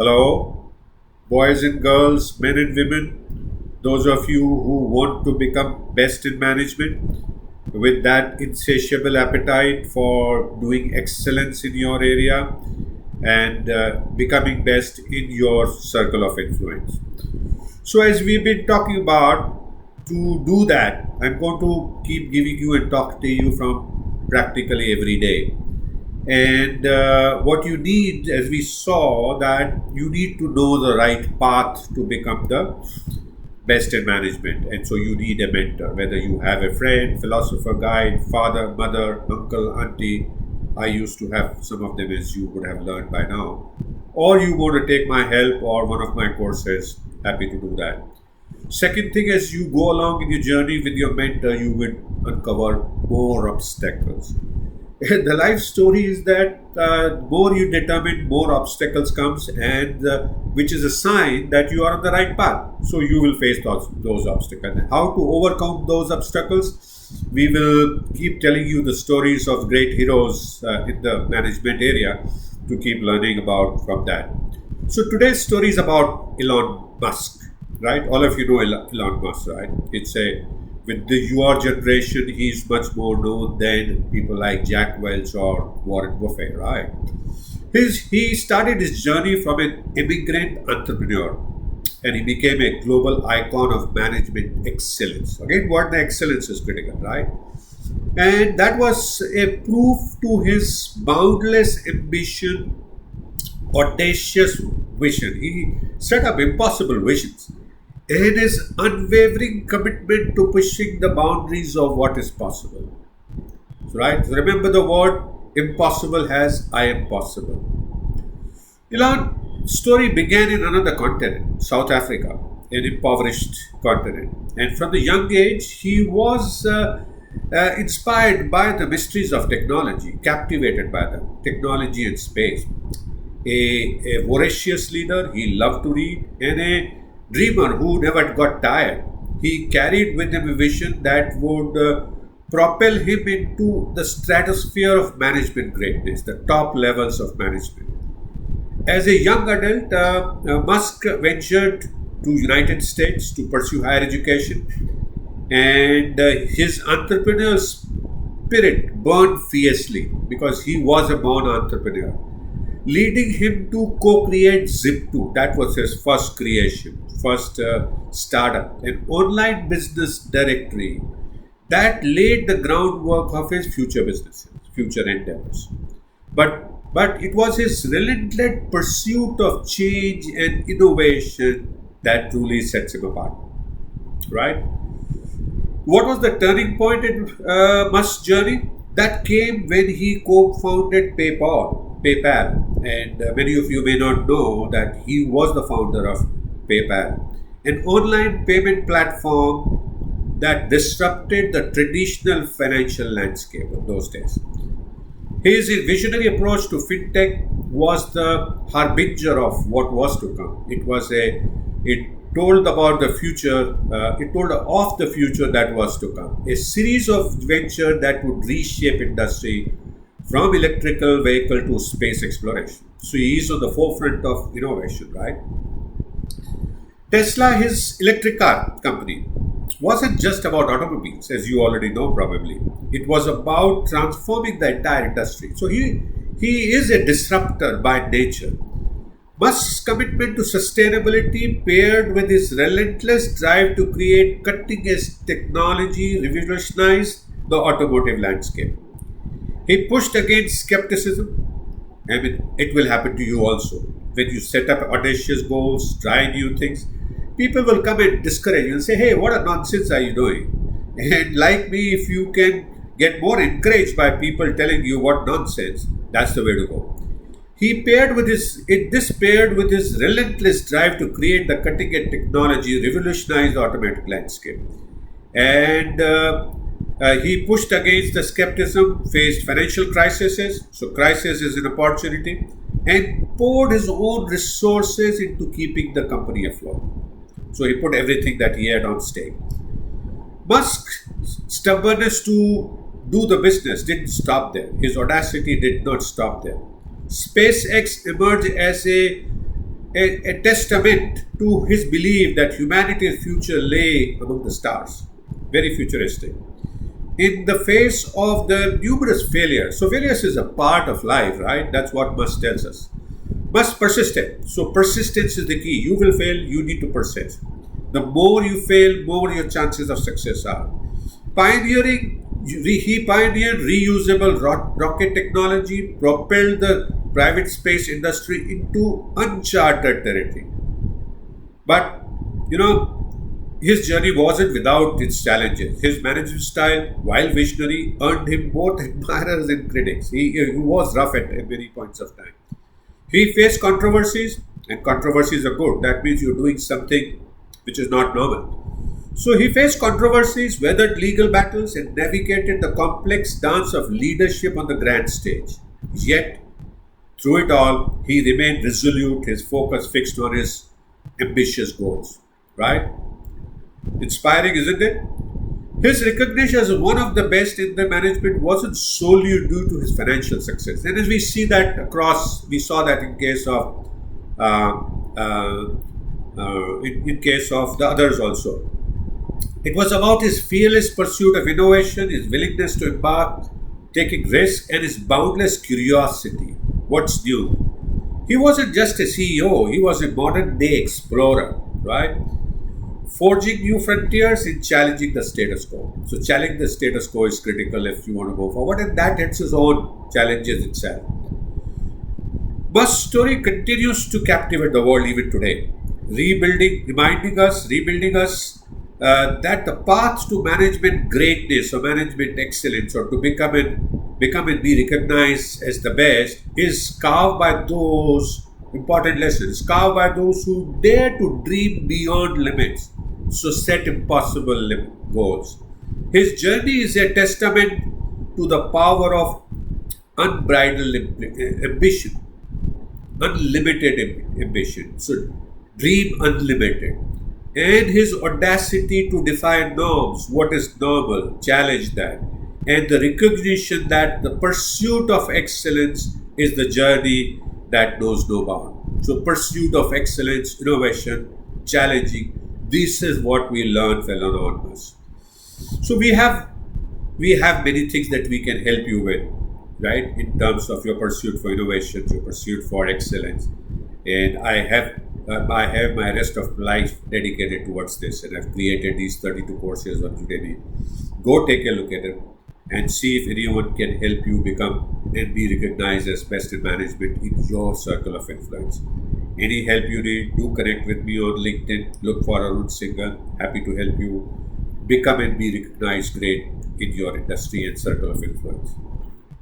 Hello, boys and girls, men and women, those of you who want to become best in management with that insatiable appetite for doing excellence in your area and becoming best in your circle of influence. So, as we've been talking about, to do that, I'm going to keep giving you and talk to you from practically every day. And what you need, as we saw, that you need to know the right path to become the best in management. And so you need a mentor, whether you have a friend, philosopher, guide, father, mother, uncle, auntie. I used to have some of them, as you would have learned by now. Or you go to take my help or one of my courses. Happy to do that. Second thing, as you go along in your journey with your mentor, you will uncover more obstacles. The life story is that more you determine, more obstacles comes, and which is a sign that you are on the right path. So you will face those obstacles. And how to overcome those obstacles? We will keep telling you the stories of great heroes in the management area to keep learning about from that. So today's story is about Elon Musk, right? All of you know Elon Musk, right? It's a with the your generation, he's much more known than people like Jack Welch or Warren Buffett, right? He started his journey from an immigrant entrepreneur and he became a global icon of management excellence. Again, what the excellence is critical, right? And that was a proof to his boundless ambition, audacious vision. He set up impossible visions and his unwavering commitment to pushing the boundaries of what is possible. Right? Remember the word impossible has I am possible. Elon's story began in another continent, South Africa, an impoverished continent. And from the young age, he was inspired by the mysteries of technology, captivated by them, technology and space. A voracious leader, he loved to read, and a dreamer who never got tired. He carried with him a vision that would propel him into the stratosphere of management greatness, the top levels of management. As a young adult, Musk ventured to United States to pursue higher education, and his entrepreneurial spirit burned fiercely because he was a born entrepreneur, leading him to co-create Zip2. That was his first creation, first startup, an online business directory that laid the groundwork of his future businesses, future endeavors. But it was his relentless pursuit of change and innovation that truly sets him apart, right? What was the turning point in Musk's journey? That came when he co-founded PayPal, and many of you may not know that he was the founder of PayPal, an online payment platform that disrupted the traditional financial landscape of those days. His visionary approach to fintech was the harbinger of what was to come. It told about the future. It told of the future that was to come. A series of ventures that would reshape industry from electrical vehicle to space exploration. So he is on the forefront of innovation, right? Tesla, his electric car company, wasn't just about automobiles, as you already know probably. It was about transforming the entire industry. So he is a disruptor by nature. Musk's commitment to sustainability, paired with his relentless drive to create cutting-edge technology, revolutionized the automotive landscape. He pushed against skepticism. I mean, it will happen to you also. When you set up audacious goals, try new things, people will come and discourage you and say, hey, what a nonsense are you doing? And like me, if you can get more encouraged by people telling you what nonsense, that's the way to go. This paired with his relentless drive to create the cutting edge technology, revolutionized the automotive landscape. And he pushed against the skepticism, faced financial crises, so crisis is an opportunity, and poured his own resources into keeping the company afloat. So he put everything that he had on stake. Musk's stubbornness to do the business didn't stop there. His audacity did not stop there. SpaceX emerged as a a testament to his belief that humanity's future lay among the stars. Very futuristic. In the face of the numerous failures, so failures is a part of life, right? That's what Musk tells us. Musk persistent. So persistence is the key. You will fail, you need to persist. The more you fail, more your chances of success are. He pioneered reusable rocket technology, propelled the private space industry into uncharted territory. But, you know, his journey wasn't without its challenges. His management style, while visionary, earned him both admirers and critics. He was rough at many points of time. He faced controversies, and controversies are good. That means you're doing something which is not normal. So he faced controversies, weathered legal battles, and navigated the complex dance of leadership on the grand stage. Yet, through it all, he remained resolute, his focus fixed on his ambitious goals. Right? Inspiring, isn't it? His recognition as one of the best in the management wasn't solely due to his financial success. And as we see that across, we saw that in case of uh, uh, in case of the others also. It was about his fearless pursuit of innovation, his willingness to embark, taking risks, and his boundless curiosity. What's new? He wasn't just a CEO, he was a modern day explorer, right? Forging new frontiers in challenging the status quo. So, challenging the status quo is critical if you want to go forward, and that has its own challenges itself. Musk's story continues to captivate the world even today, rebuilding us that the path to management greatness or management excellence or to become and be recognized as the best is carved by those important lessons, carved by those who dare to dream beyond limits, so set impossible goals. His journey is a testament to the power of unbridled ambition, unlimited ambition. So, dream unlimited. And his audacity to defy norms, what is normal, challenge that. And the recognition that the pursuit of excellence is the journey that knows no bound. So, pursuit of excellence, innovation, challenging. This is what we learn from Elon Musk. So we have many things that we can help you with, right? In terms of your pursuit for innovation, your pursuit for excellence, and I have my rest of life dedicated towards this, and I've created these 32 courses on Udemy. Go take a look at it and see if anyone can help you become and be recognized as best in management in your circle of influence. Any help you need, do connect with me on LinkedIn. Look for Arun Singhal. Happy to help you become and be recognized great in your industry and circle of influence.